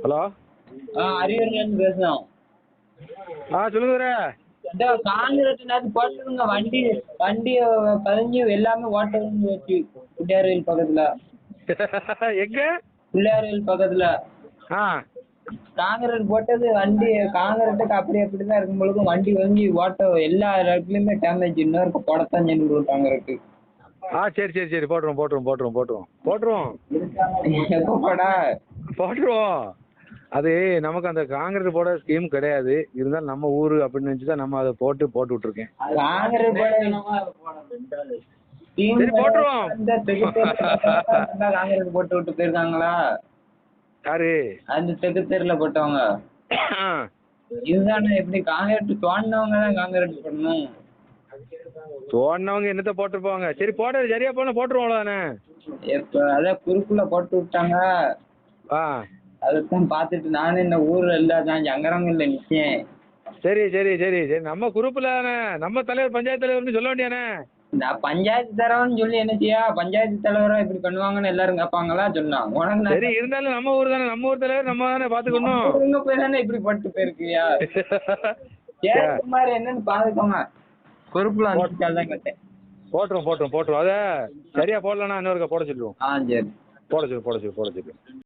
Hello. அரியர்லேருந்து பேசுகிறோம். சொல்லுங்க. காங்கிரஸ் போட்டுருங்க. வண்டி வண்டி பதிஞ்சு எல்லாமே ஓட்டர் வச்சு பிள்ளையார்கோயில் பக்கத்துல. எங்க? பிள்ளையார்கோயில் பக்கத்துல. காங்கிரஸ் போட்டது வண்டி காங்கிரஸுக்கு அப்படிதான் இருக்கும் பொழுது வண்டி வாங்கி ஓட்ட எல்லா இடத்துலயுமே டேமேஜ். இன்னொரு போடத்தான் செஞ்சு காங்கிரஸ். சரி சரி சரி போட்டுருவோம். எப்போ போடா? போட்டுருவோம். அது நமக்கு அந்த காங்கிரஸ் போட ஸ்கீம் கிடையாது. இருந்தாலும் நம்ம ஊரு அப்படின்னு நினைச்சுதான் நம்ம அதை போட்டு விட்டுருக்கேன். சரி போட்டுருவோம். காங்கிரஸ் போட்டு விட்டு போயிருக்காங்களா? யாரு? அந்த தெற்கு தெருல போட்டவங்க. இதுதானே எப்படி காங்கிரஸ் தோண்டினவங்க தான் காங்கிரஸ் பண்ணணும். தோண்டினவங்க என்னத்த போட்டுருப்பாங்க. சரி போட்டது சரியா போன போட்டுருவோம் தானே. அதான் குறுக்குள்ள போட்டு விட்டாங்க. அதைத்தான் பார்த்துட்டு நானும் இந்த ஊர்ல இல்லாதான் சங்கரங்கள்ல நிச்சயம். சரி சரி சரி சரி நம்ம குரூப்ல நம்ம தலைவர் பஞ்சாயத்து தலைவர்னு சொல்ல வேண்டியானே. நான் பஞ்சாயத்து தலைவர்னு சொல்லி என்ன செய்யா? பஞ்சாயத்து தலைவரா இப்படி பண்ணுவாங்கன்னு எல்லாரும் கேட்பாங்களா? சொன்னான் உனக்கு. சரி இருந்தாலும் நம்ம ஊர் தானே, நம்ம ஊர் தலைவர் நம்ம தானே பாத்துக்கணும். போய் தானே இப்படி பட்டு போயிருக்கியா? மாதிரி என்னன்னு பாத்துக்கோங்க. பொறுப்புல அனுப்பிச்சால்தான் கேட்டேன். போட்டுரும் அத சரியா போடலன்னா இன்னொருக்கா போட சொல்லுவோம். சரி போட சொல்லு